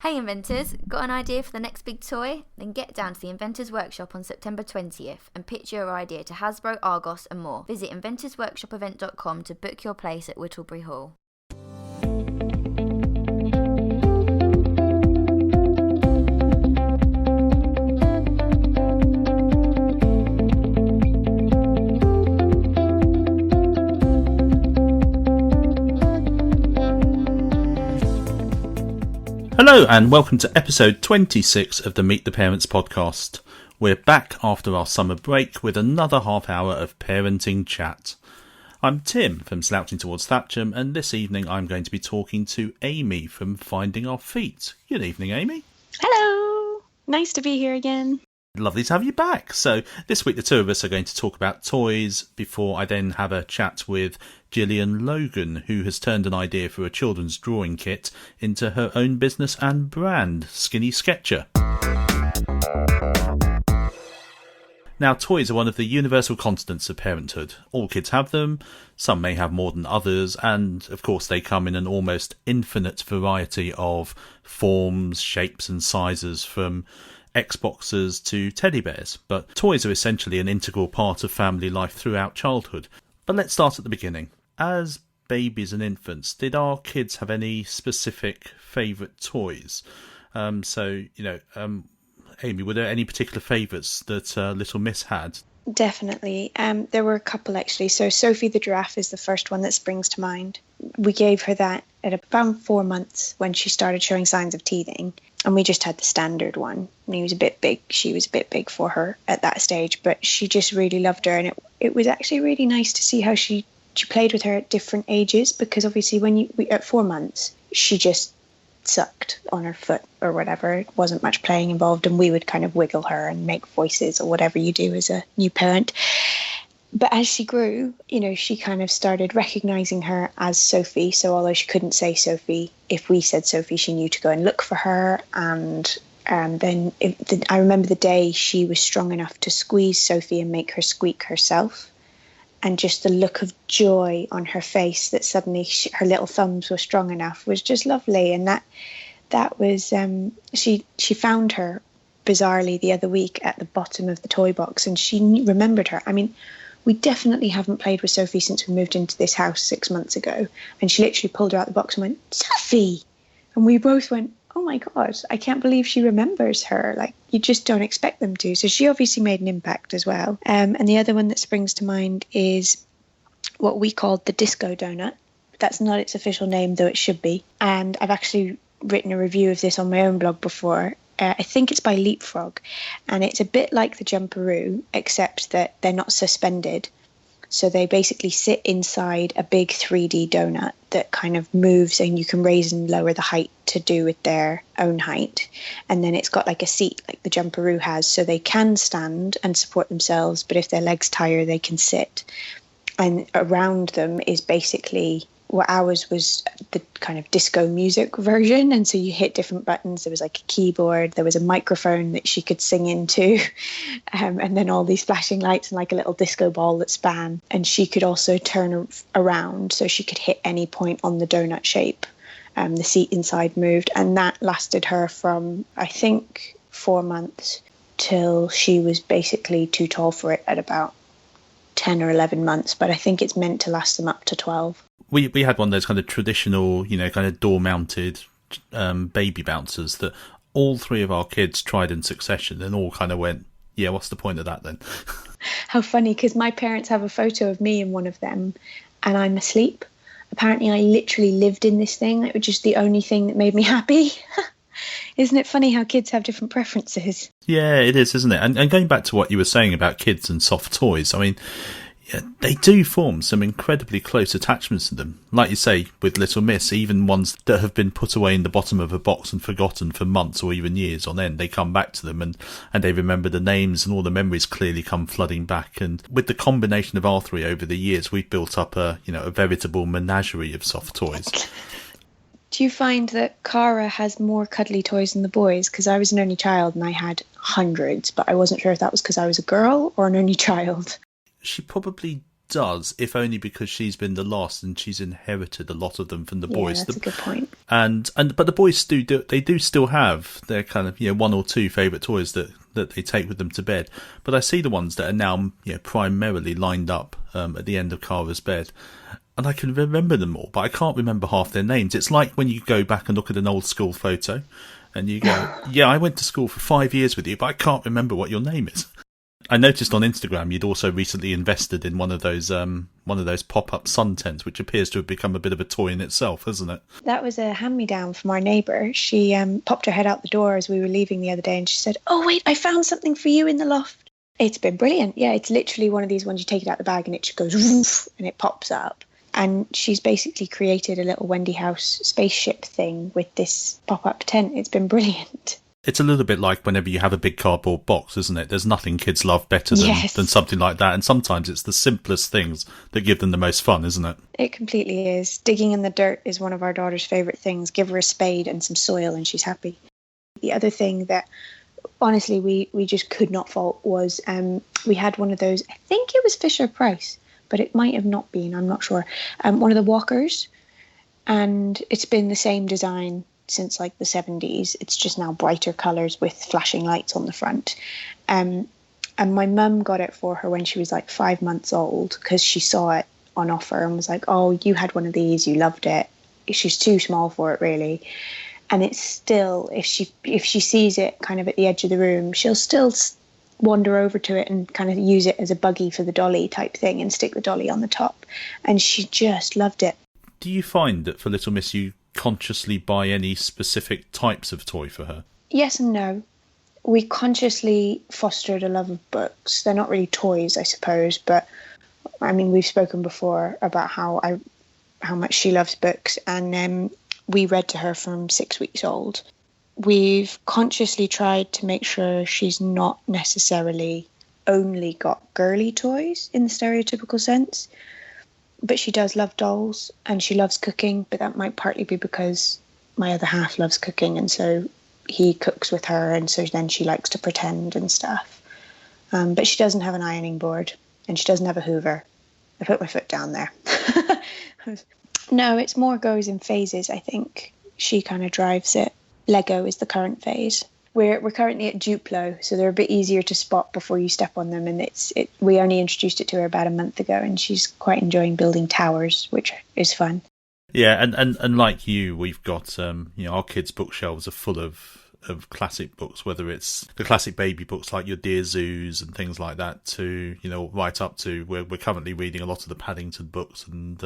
Hey Inventors, got an idea for the next big toy? Then get down to the Inventors Workshop on September 20th and pitch your idea to Hasbro, Argos and more. Visit inventorsworkshopevent.com to book your place at Whittlebury Hall. Hello and welcome to episode 26 of the Meet the Parents podcast. We're back after our summer break with another half hour of parenting chat. I'm Tim from Slouching Towards Thatcham, and this evening I'm going to be talking to Amie from Finding Our Feet. Good evening, Amie. Hello! Nice to be here again. Lovely to have you back. So this week the two of us are going to talk about toys before I then have a chat with Gillian Logan, who has turned an idea for a children's drawing kit into her own business and brand, Skinnyskechers. Now, toys are one of the universal constants of parenthood. All kids have them, some may have more than others, and of course they come in an almost infinite variety of forms, shapes and sizes, from Xboxes to teddy bears. But toys are essentially an integral part of family life throughout childhood. But let's start at the beginning. As babies and infants, did our kids have any specific favourite toys? Amie, were there any particular favourites that little Miss had? Definitely. There were a couple actually. So Sophie the giraffe is the first one that springs to mind. We gave her that at about 4 months when she started showing signs of teething. And we just had the standard one. And he was a bit big. She was a bit big for her at that stage. But she just really loved her. And it was actually really nice to see how she played with her at different ages. Because obviously at 4 months, she just sucked on her foot or whatever. It wasn't much playing involved. And we would kind of wiggle her and make voices or whatever you do as a new parent. But as she grew, she kind of started recognizing her as Sophie. So although she couldn't say Sophie, if we said Sophie, she knew to go and look for her. And then I remember the day she was strong enough to squeeze Sophie and make her squeak herself. And just the look of joy on her face that suddenly her little thumbs were strong enough was just lovely. And that was, she found her bizarrely the other week at the bottom of the toy box, and she remembered her. I mean, we definitely haven't played with Sophie since we moved into this house 6 months ago. And she literally pulled her out the box and went, Sophie! And we both went, oh my God, I can't believe she remembers her. Like, you just don't expect them to. So she obviously made an impact as well. And the other one that springs to mind is what we called the disco donut. That's not its official name, though it should be. And I've actually written a review of this on my own blog before. I think it's by Leapfrog, and it's a bit like the jumperoo, except that they're not suspended. So they basically sit inside a big 3D donut that kind of moves, and you can raise and lower the height to do with their own height. And then it's got like a seat like the jumperoo has, so they can stand and support themselves, but if their legs tire, they can sit. And around them is basically what ours was the kind of disco music version. And so you hit different buttons. There was like a keyboard, there was a microphone that she could sing into, and then all these flashing lights and like a little disco ball that span. And she could also turn around so she could hit any point on the donut shape. The seat inside moved, and that lasted her from, I think, 4 months till she was basically too tall for it at about 10 or 11 months. But I think it's meant to last them up to 12. We had one of those kind of traditional, kind of door-mounted baby bouncers that all three of our kids tried in succession and all kind of went, yeah, what's the point of that then? How funny, because my parents have a photo of me in one of them and I'm asleep. Apparently I literally lived in this thing. It was just the only thing that made me happy. Isn't it funny how kids have different preferences? Yeah, it is, isn't it? And going back to what you were saying about kids and soft toys, I mean, yeah, they do form some incredibly close attachments to them. Like you say, with Little Miss, even ones that have been put away in the bottom of a box and forgotten for months or even years on end, they come back to them and they remember the names, and all the memories clearly come flooding back. And with the combination of our three over the years, we've built up a veritable menagerie of soft toys. Do you find that Cara has more cuddly toys than the boys? Because I was an only child and I had hundreds, but I wasn't sure if that was because I was a girl or an only child. She probably does, if only because she's been the last and she's inherited a lot of them from the boys. That's a good point. But the boys do still have their kind of one or two favourite toys that they take with them to bed. But I see the ones that are now primarily lined up at the end of Cara's bed. And I can remember them all, but I can't remember half their names. It's like when you go back and look at an old school photo and you go, yeah, I went to school for 5 years with you, but I can't remember what your name is. I noticed on Instagram you'd also recently invested in one of those pop-up sun tents, which appears to have become a bit of a toy in itself, hasn't it? That was a hand-me-down from our neighbour. She popped her head out the door as we were leaving the other day and she said, "Oh, wait, I found something for you in the loft." It's been brilliant. Yeah, it's literally one of these ones you take it out the bag and it just goes woof and it pops up. And she's basically created a little Wendy House spaceship thing with this pop-up tent. It's been brilliant. It's a little bit like whenever you have a big cardboard box, isn't it? There's nothing kids love better than something like that. And sometimes it's the simplest things that give them the most fun, isn't it? It completely is. Digging in the dirt is one of our daughter's favourite things. Give her a spade and some soil and she's happy. The other thing that, honestly, we just could not fault was we had one of those, I think it was Fisher-Price, but it might have not been, I'm not sure, one of the walkers. And it's been the same design since like the 70s. It's just now brighter colours with flashing lights on the front. And my mum got it for her when she was like 5 months old because she saw it on offer and was like, "Oh, you had one of these, you loved it." She's too small for it, really. And it's still, if she sees it kind of at the edge of the room, she'll still wander over to it and kind of use it as a buggy for the dolly type thing and stick the dolly on the top. And she just loved it. Do you find that for Little Miss you consciously buy any specific types of toy for her? Yes and no. We consciously fostered a love of books. They're not really toys, I suppose, but I mean, we've spoken before about how much she loves books, and we read to her from 6 weeks old. We've consciously tried to make sure she's not necessarily only got girly toys in the stereotypical sense. But she does love dolls and she loves cooking, but that might partly be because my other half loves cooking and so he cooks with her and so then she likes to pretend and stuff. But she doesn't have an ironing board and she doesn't have a Hoover. I put my foot down there. No, it's more goes in phases, I think. She kind of drives it. Lego is the current phase. We're currently at Duplo, so they're a bit easier to spot before you step on them. And we only introduced it to her about a month ago, and she's quite enjoying building towers, which is fun. Yeah, and like you, we've got our kids' bookshelves are full of classic books, whether it's the classic baby books like your Dear Zoos and things like that, to right up to we're currently reading a lot of the Paddington books and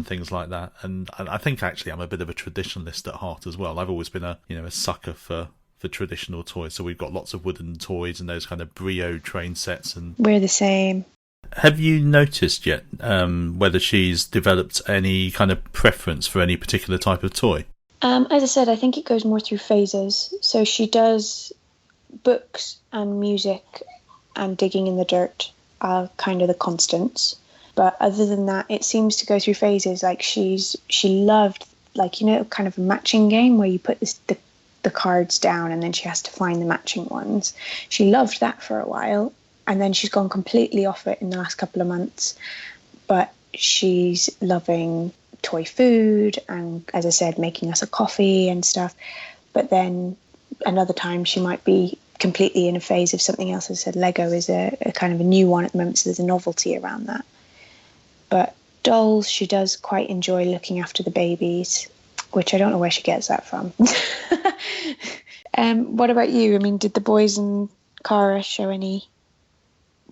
things like that. And I think actually I'm a bit of a traditionalist at heart as well. I've always been a sucker for traditional toys, so we've got lots of wooden toys and those kind of Brio train sets. And we're the same. Have you noticed yet whether she's developed any kind of preference for any particular type of toy? As I said, I think it goes more through phases. So she does books and music and digging in the dirt are kind of the constants. But other than that, it seems to go through phases. Like she loved, kind of a matching game where you put the cards down and then she has to find the matching ones. She loved that for a while and then she's gone completely off it in the last couple of months. But she's loving toy food and, as I said, making us a coffee and stuff. But then another time she might be completely in a phase of something else. As I said, Lego is a kind of a new one at the moment, so there's a novelty around that. But dolls, she does quite enjoy looking after the babies, which I don't know where she gets that from. What about you? I mean, did the boys and Cara show any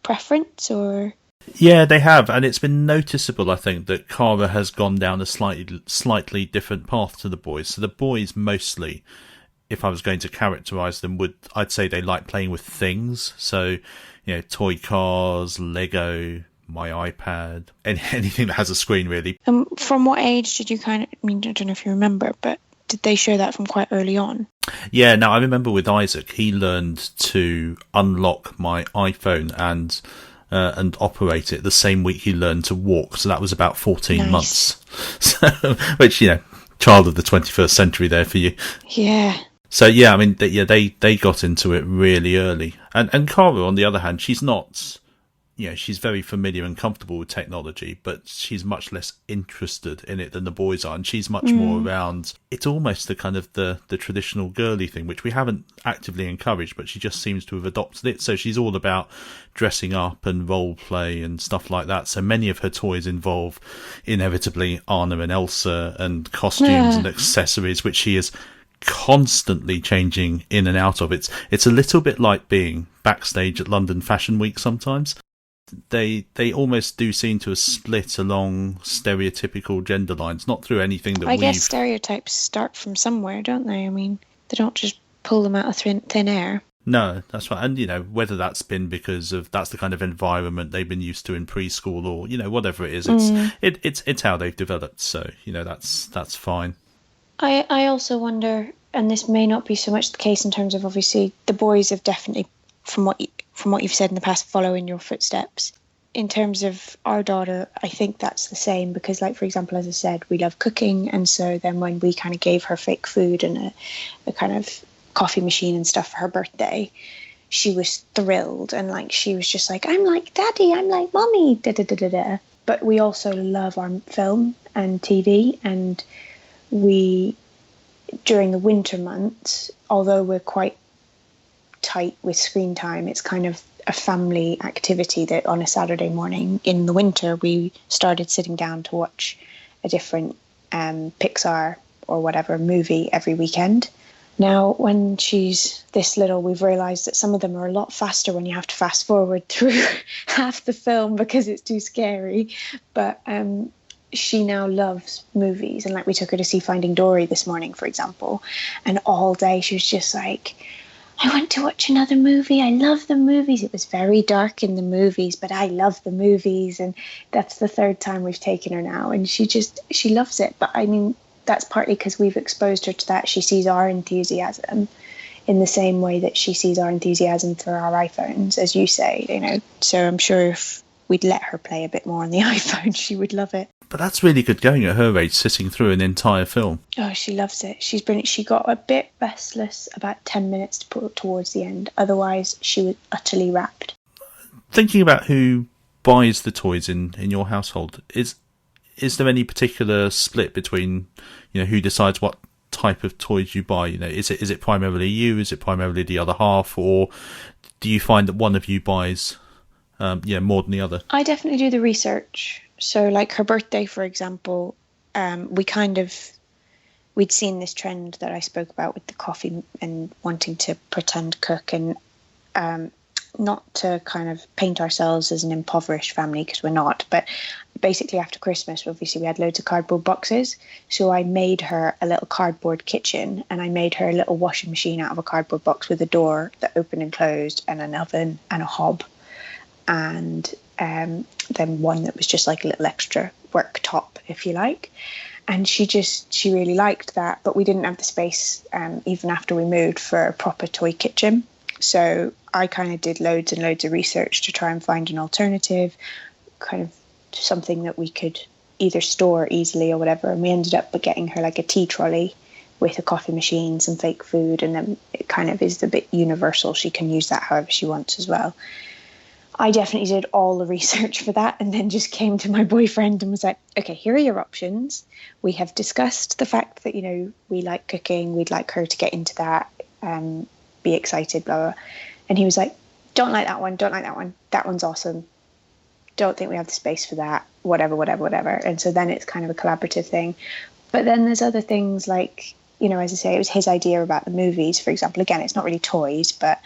preference or? Yeah, they have, and it's been noticeable, I think, that Cara has gone down a slightly different path to the boys. So the boys mostly, if I was going to characterise them, I'd say they like playing with things. So, toy cars, Lego, my iPad, anything that has a screen, really. From what age did you I don't know if you remember, but did they show that from quite early on? Yeah, now I remember with Isaac, he learned to unlock my iPhone and operate it the same week he learned to walk. So that was about 14 months. So, which, child of the 21st century there for you. Yeah. So, yeah, I mean, they got into it really early. And Cara, on the other hand, she's not she's very familiar and comfortable with technology, but she's much less interested in it than the boys are, and she's much more around, it's almost the kind of the traditional girly thing, which we haven't actively encouraged, but she just seems to have adopted it. So she's all about dressing up and role play and stuff like that. So many of her toys involve inevitably Anna and Elsa and costumes and accessories, which she is constantly changing in and out of. It's a little bit like being backstage at London Fashion Week sometimes. They almost do seem to have split along stereotypical gender lines, not through anything that I guess stereotypes start from somewhere, don't they? I mean, they don't just pull them out of thin air. No, that's right. And, whether that's been because of that's the kind of environment they've been used to in preschool or, whatever it is, it's how they've developed. So, that's fine. I also wonder, and this may not be so much the case in terms of, obviously, the boys have definitely, from what you've said in the past, follow in your footsteps. In terms of our daughter, I think that's the same because, like, for example, as I said, we love cooking. And so then when we kind of gave her fake food and a kind of coffee machine and stuff for her birthday, she was thrilled. And, like, she was just like, I'm like Daddy, I'm like Mommy, da-da-da-da-da. But we also love our film and TV, and we, during the winter months, although we're quite tight with screen time, it's kind of a family activity that on a Saturday morning in the winter we started sitting down to watch a different Pixar or whatever movie every weekend. Now, when she's this little, we've realised that some of them are a lot faster when you have to fast forward through half the film because it's too scary. But she now loves movies, and like we took her to see Finding Dory this morning, for example, and all day she was just like, I want to watch another movie. I love the movies. It was very dark in the movies, but I love the movies. And that's the third time we've taken her now, and she loves it. But I mean, that's partly because we've exposed her to that. She sees our enthusiasm in the same way that she sees our enthusiasm for our iPhones, as you say, So I'm sure if we'd let her play a bit more on the iPhone, she would love it. But that's really good going at her age, sitting through an entire film. Oh, she loves it. She's brilliant. She got a bit restless about 10 minutes towards the end. Otherwise, she was utterly wrapped. Thinking about who buys the toys in your household, is there any particular split between, who decides what type of toys you buy? Is it primarily you? Is it primarily the other half? Or do you find that one of you buys more than the other? I definitely do the research. So like her birthday, for example, we'd seen this trend that I spoke about with the coffee and wanting to pretend cook, and not to kind of paint ourselves as an impoverished family, because we're not, but basically after Christmas, obviously we had loads of cardboard boxes. So I made her a little cardboard kitchen, and I made her a little washing machine out of a cardboard box with a door that opened and closed, and an oven and a hob. And then one that was just like a little extra worktop, if you like. And she really liked that, but we didn't have the space even after we moved for a proper toy kitchen. So I kind of did loads and loads of research to try and find an alternative, kind of something that we could either store easily or whatever. And we ended up getting her like a tea trolley with a coffee machine, some fake food, and then it kind of is a bit universal. She can use that however she wants as well. I definitely did all the research for that, and then just came to my boyfriend and was like, okay, here are your options. We have discussed the fact that, we like cooking. We'd like her to get into that, be excited, blah, blah. And he was like, don't like that one. Don't like that one. That one's awesome. Don't think we have the space for that. Whatever, whatever, whatever. And so then it's kind of a collaborative thing. But then there's other things like, as I say, it was his idea about the movies, for example. Again, it's not really toys, but...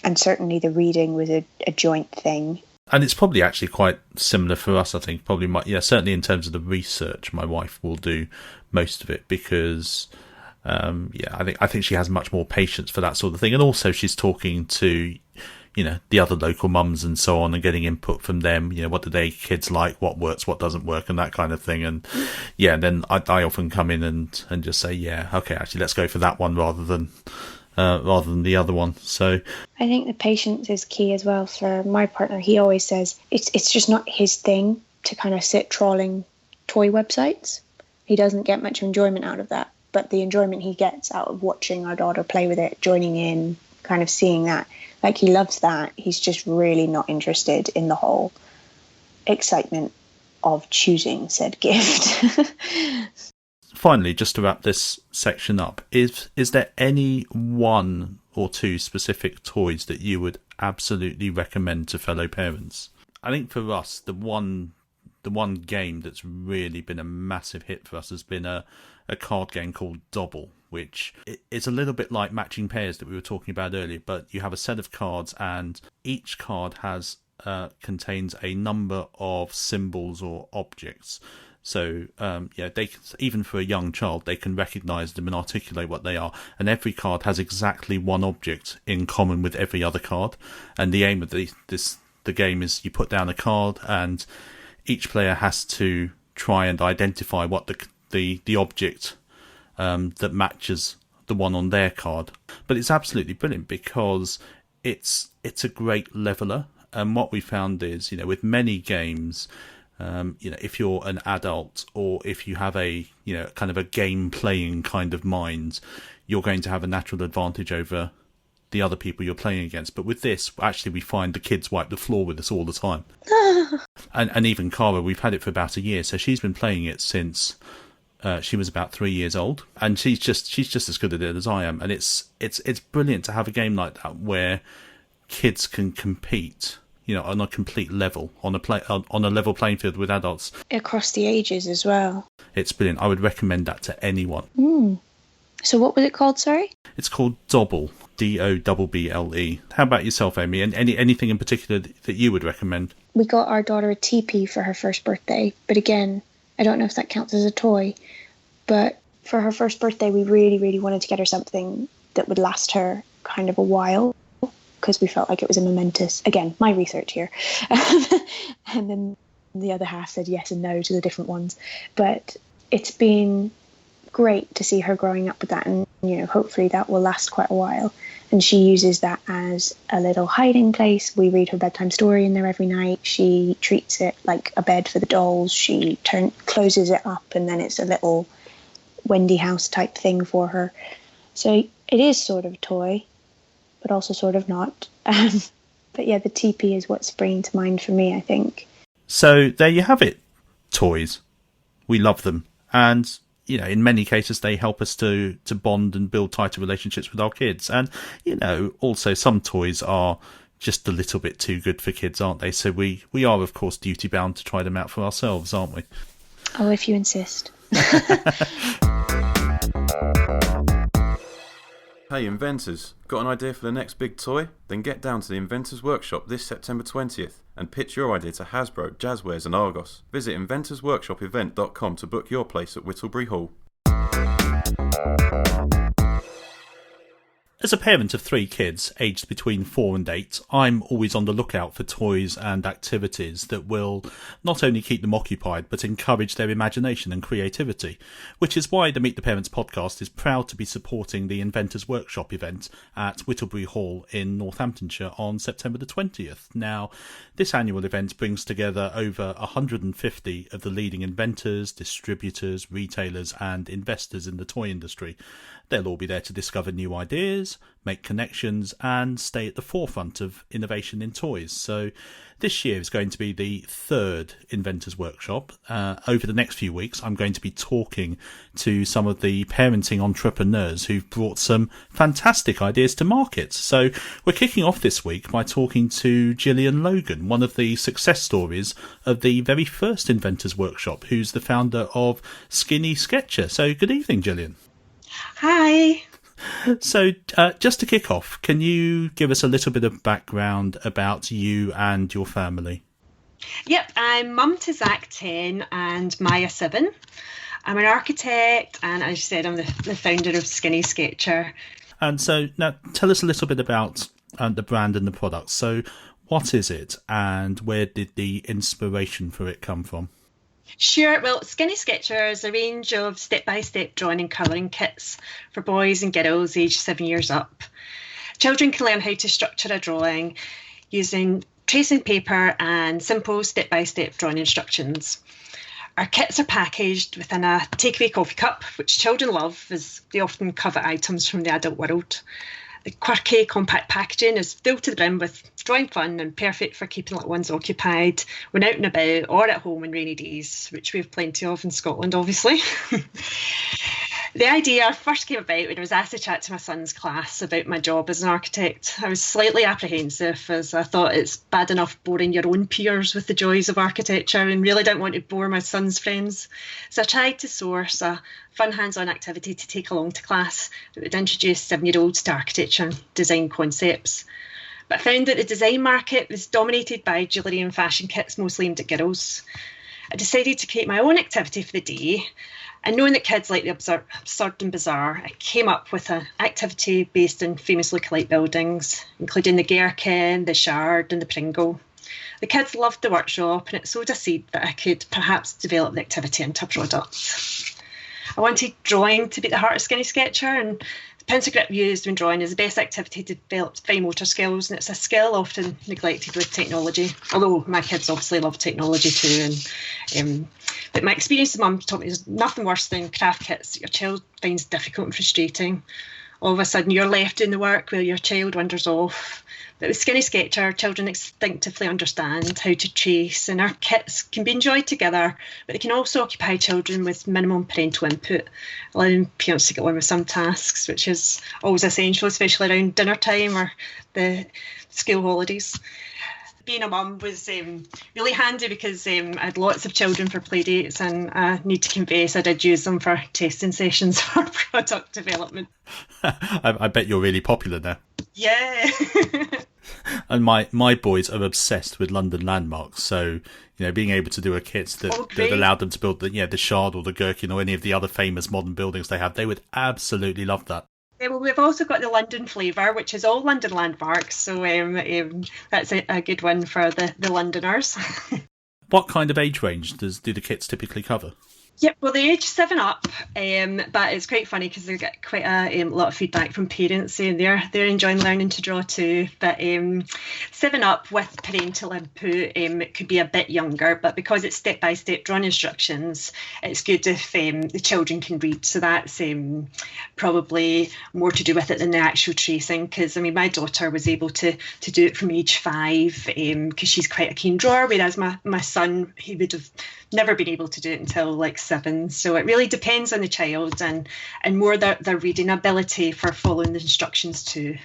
And certainly the reading was a joint thing. And it's probably actually quite similar for us, I think. Certainly in terms of the research, my wife will do most of it because, I think she has much more patience for that sort of thing. And also she's talking to, the other local mums and so on, and getting input from them. What do their kids like? What works? What doesn't work? And that kind of thing. And then I often come in and just say, okay, actually, let's go for that one rather than the other one. So I think the patience is key as well for my partner. He always says it's just not his thing to kind of sit trawling toy websites. He doesn't get much enjoyment out of that, but the enjoyment he gets out of watching our daughter play with it, joining in, kind of seeing that. Like, he loves that. He's just really not interested in the whole excitement of choosing said gift. Finally, just to wrap this section up, is there any one or two specific toys that you would absolutely recommend to fellow parents? I think for us, the one game that's really been a massive hit for us has been a card game called Dobble, which is a little bit like matching pairs that we were talking about earlier, but you have a set of cards and each card contains a number of symbols or objects. So they can, even for a young child, they can recognise them and articulate what they are. And every card has exactly one object in common with every other card. And the aim of the game is you put down a card, and each player has to try and identify what the object that matches the one on their card. But it's absolutely brilliant because it's a great leveler. And what we found is, with many games, if you're an adult or if you have a, kind of a game playing kind of mind, you're going to have a natural advantage over the other people you're playing against. But with this, actually, we find the kids wipe the floor with us all the time. and even Cara, we've had it for about a year. So she's been playing it since she was about 3 years old. And she's just as good at it as I am. And it's brilliant to have a game like that where kids can compete, on a complete level, on a level playing field with adults. Across the ages as well. It's brilliant. I would recommend that to anyone. So what was it called, sorry? It's called Dobble, Dobble. How about yourself, Amie? And anything in particular that you would recommend? We got our daughter a teepee for her first birthday, but again, I don't know if that counts as a toy. But for her first birthday, we really, really wanted to get her something that would last her kind of a while, because we felt like it was a momentous, again, my research here. And then the other half said yes and no to the different ones. But it's been great to see her growing up with that, and hopefully that will last quite a while. And she uses that as a little hiding place. We read her bedtime story in there every night. She treats it like a bed for the dolls. She closes it up, and then it's a little Wendy house type thing for her. So it is sort of a toy, but also sort of not. But yeah, the teepee is what's springing to mind for me, I think. So there you have it. Toys. We love them. And, in many cases, they help us to bond and build tighter relationships with our kids. And, also some toys are just a little bit too good for kids, aren't they? So we are, of course, duty bound to try them out for ourselves, aren't we? Oh, if you insist. Hey inventors, got an idea for the next big toy? Then get down to the Inventors Workshop this September 20th and pitch your idea to Hasbro, Jazzwares and Argos. Visit inventorsworkshopevent.com to book your place at Whittlebury Hall. As a parent of 3 kids, aged between 4 and 8, I'm always on the lookout for toys and activities that will not only keep them occupied, but encourage their imagination and creativity, which is why the Meet the Parents podcast is proud to be supporting the Inventors Workshop event at Whittlebury Hall in Northamptonshire on September the 20th. Now, this annual event brings together over 150 of the leading inventors, distributors, retailers and investors in the toy industry. They'll all be there to discover new ideas, make connections and stay at the forefront of innovation in toys. So this year is going to be the 3rd Inventors Workshop. Over the next few weeks, I'm going to be talking to some of the parenting entrepreneurs who've brought some fantastic ideas to market. So we're kicking off this week by talking to Gillian Logan, one of the success stories of the very first Inventors Workshop, who's the founder of Skinnyskechers. So good evening, Gillian. Hi. So just to kick off, can you give us a little bit of background about you and your family? Yep, I'm mum to Zach 10 and Maya 7. I'm an architect and, as you said, I'm the founder of Skinnyskechers. And so now tell us a little bit about the brand and the product. So what is it and where did the inspiration for it come from? Sure. Well, Skinnyskechers is a range of step-by-step drawing and colouring kits for boys and girls aged 7 years up. Children can learn how to structure a drawing using tracing paper and simple step-by-step drawing instructions. Our kits are packaged within a takeaway coffee cup, which children love as they often covet items from the adult world. The quirky, compact packaging is filled to the brim with drawing fun and perfect for keeping little ones occupied when out and about or at home on rainy days, which we have plenty of in Scotland, obviously. The idea first came about when I was asked to chat to my son's class about my job as an architect. I was slightly apprehensive as I thought it's bad enough boring your own peers with the joys of architecture and really didn't want to bore my son's friends. So I tried to source a fun hands-on activity to take along to class that would introduce 7-year-olds to architecture and design concepts. But I found that the design market was dominated by jewellery and fashion kits mostly aimed at girls. I decided to create my own activity for the day. And knowing that kids like the absurd and bizarre, I came up with an activity based on famous lookalike buildings, including the Gherkin, the Shard and the Pringle. The kids loved the workshop and it sowed a seed that I could perhaps develop the activity into a product. I wanted drawing to be at the heart of Skinnysketcher, and the pencil grip used when drawing is the best activity to develop fine motor skills, and it's a skill often neglected with technology, although my kids obviously love technology too. But my experience as mum taught me there's nothing worse than craft kits that your child finds difficult and frustrating. All of a sudden you're left doing the work while your child wanders off. But with Skinnysketcher, children instinctively understand how to trace, and our kits can be enjoyed together, but they can also occupy children with minimum parental input, allowing parents to get on with some tasks, which is always essential, especially around dinner time or the school holidays. Being a mum was really handy because I had lots of children for play dates, and I need to confess I did use them for testing sessions for product development. I bet you're really popular now. Yeah. And my boys are obsessed with London landmarks, so being able to do a kit that allowed them to build the Shard or the Gherkin or any of the other famous modern buildings they have, they would absolutely love that. Yeah, well, we've also got the London flavour, which is all London landmarks, so that's a good one for the Londoners. What kind of age range do the kits typically cover? Yep, well, they age 7 up, but it's quite funny because they get quite a lot of feedback from parents saying they're enjoying learning to draw too. But 7 up with parental input, it could be a bit younger, but because it's step-by-step drawing instructions, it's good if the children can read. So that's probably more to do with it than the actual tracing, because my daughter was able to do it from age 5 because she's quite a keen drawer, whereas my son, he would have never been able to do it until like 7. So it really depends on the child and more their reading ability for following the instructions too.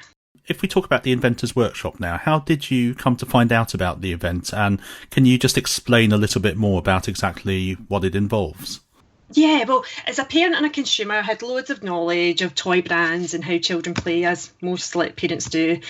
If we talk about the Inventors Workshop now, how did you come to find out about the event? And can you just explain a little bit more about exactly what it involves? Yeah, well, as a parent and a consumer, I had loads of knowledge of toy brands and how children play, as most parents do.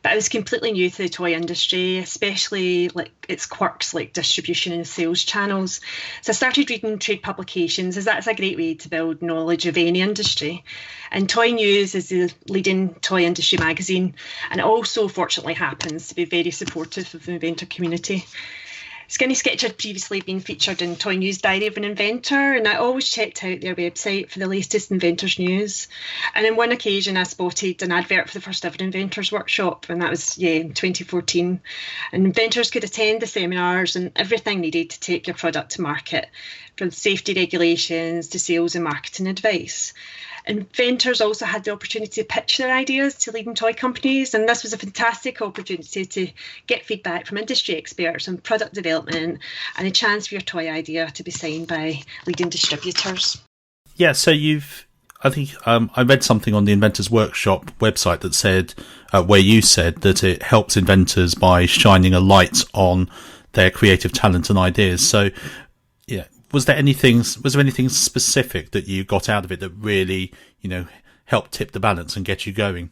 But I was completely new to the toy industry, especially its quirks like distribution and sales channels. So I started reading trade publications, as that's a great way to build knowledge of any industry. And Toy News is the leading toy industry magazine, and it also fortunately happens to be very supportive of the inventor community. Skinnysketcher had previously been featured in Toy News Diary of an Inventor, and I always checked out their website for the latest Inventors news. And on one occasion I spotted an advert for the first ever Inventors Workshop, and that was in 2014. And inventors could attend the seminars and everything needed to take your product to market, from safety regulations to sales and marketing advice. Inventors also had the opportunity to pitch their ideas to leading toy companies, and this was a fantastic opportunity to get feedback from industry experts on product development and a chance for your toy idea to be signed by leading distributors. Yeah, so I read something on the Inventors Workshop website that said, where you said that it helps inventors by shining a light on their creative talent and ideas. So, yeah. Was there anything specific that you got out of it that really, helped tip the balance and get you going?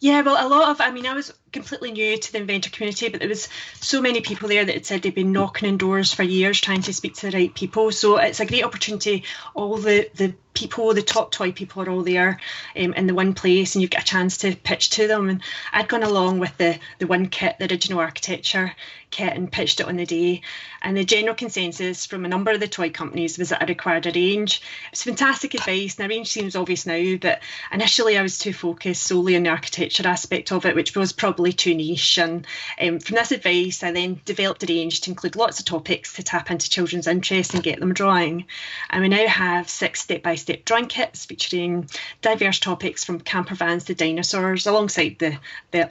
Yeah, well, I was completely new to the inventor community, but there was so many people there that had said they'd been knocking on doors for years trying to speak to the right people. So it's a great opportunity. All the people, the top toy people are all there in the one place, and you've got a chance to pitch to them. And I'd gone along with the one kit, the original architecture kit, and pitched it on the day. And the general consensus from a number of the toy companies was that I required a range. It's fantastic advice, and the range seems obvious now, but initially I was too focused solely on the architecture aspect of it, which was probably too niche. And from this advice, I then developed a range to include lots of topics to tap into children's interests and get them drawing. And we now have 6 step-by-step step-by-step drawing kits featuring diverse topics from camper vans to dinosaurs, alongside the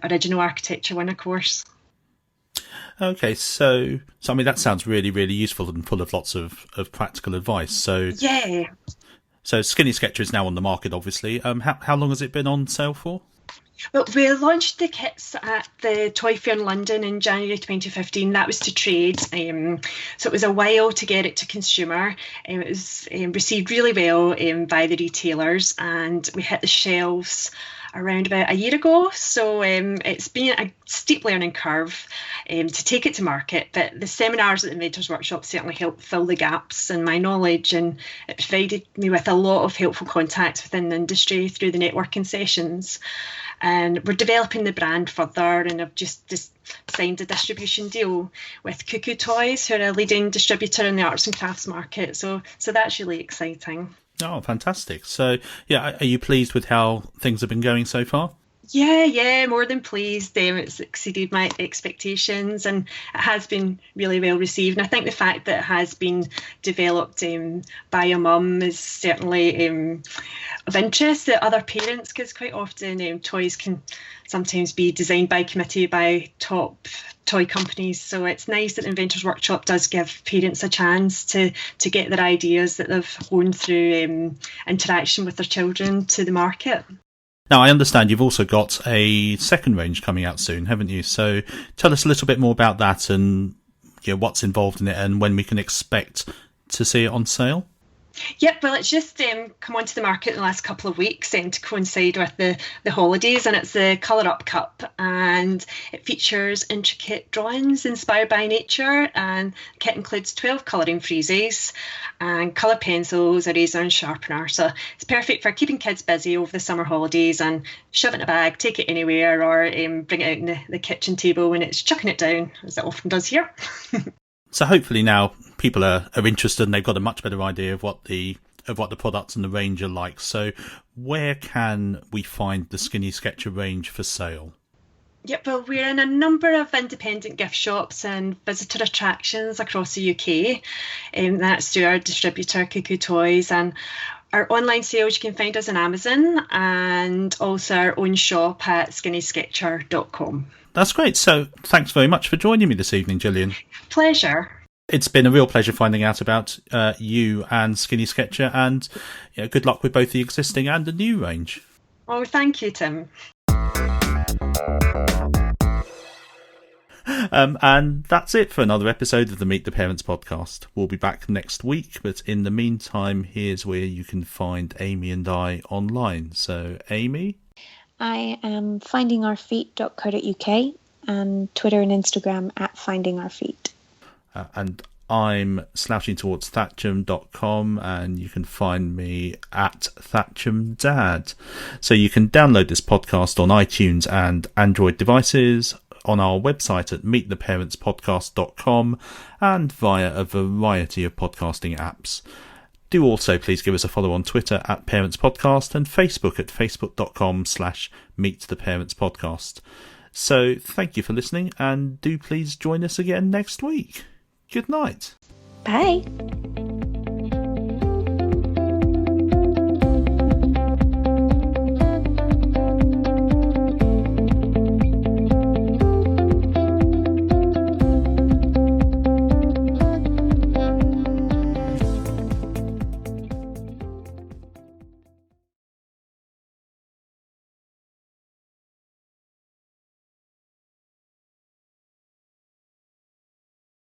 original architecture one, of course. Okay, so I mean, that sounds really, really useful and full of lots of practical advice. So Yeah. So Skinnyskechers is now on the market, obviously. How long has it been on sale for? Well, we launched the kits at the Toy Fair in London in January 2015. That was to trade, so it was a while to get it to consumer. It was received really well by the retailers, and we hit the shelves around about a year ago. So it's been a steep learning curve to take it to market, but the seminars at the Inventors Workshop certainly helped fill the gaps in my knowledge, and it provided me with a lot of helpful contacts within the industry through the networking sessions. And we're developing the brand further, and I've just signed a distribution deal with Cuckoo Toys, who are a leading distributor in the arts and crafts market. So that's really exciting. Oh, fantastic. So, yeah, are you pleased with how things have been going so far? Yeah, more than pleased. It's exceeded my expectations, and it has been really well received. And I think the fact that it has been developed by a mum is certainly of interest to other parents, because quite often toys can sometimes be designed by committee by top toy companies. So it's nice that the Inventors Workshop does give parents a chance to get their ideas that they've honed through interaction with their children to the market. Now, I understand you've also got a second range coming out soon, haven't you? So tell us a little bit more about that, and what's involved in it, and when we can expect to see it on sale. Yep, well, it's just come onto the market in the last couple of weeks to coincide with the holidays, and it's the Colour Up Cup, and it features intricate drawings inspired by nature, and the kit includes 12 colouring freezes and colour pencils, eraser and sharpener. So it's perfect for keeping kids busy over the summer holidays and shove it in a bag, take it anywhere, or bring it out on the kitchen table when it's chucking it down, as it often does here. So hopefully now people are interested, and they've got a much better idea of what the products and the range are like. So where can we find the Skinnyskechers range for sale? Yep, well, we're in a number of independent gift shops and visitor attractions across the UK. That's through our distributor, Cuckoo Toys, and our online sales, you can find us on Amazon, and also our own shop at skinnyskechers.com. That's great. So thanks very much for joining me this evening, Gillian. Pleasure. It's been a real pleasure finding out about you and Skinnyskechers, and good luck with both the existing and the new range. Oh, thank you, Tim. And that's it for another episode of the Meet the Parents podcast. We'll be back next week, but in the meantime, here's where you can find Amie and I online. So, Amie? I am findingourfeet.co.uk and Twitter and Instagram at findingourfeet. And I'm slouchingtowardsthatcham.com, and you can find me at ThatchamDad. So you can download this podcast on iTunes and Android devices, on our website at meettheparentspodcast.com, and via a variety of podcasting apps. Do also please give us a follow on Twitter at Parents Podcast, and Facebook at facebook.com/meettheparentspodcast. So thank you for listening, and do please join us again next week. Good night. Bye.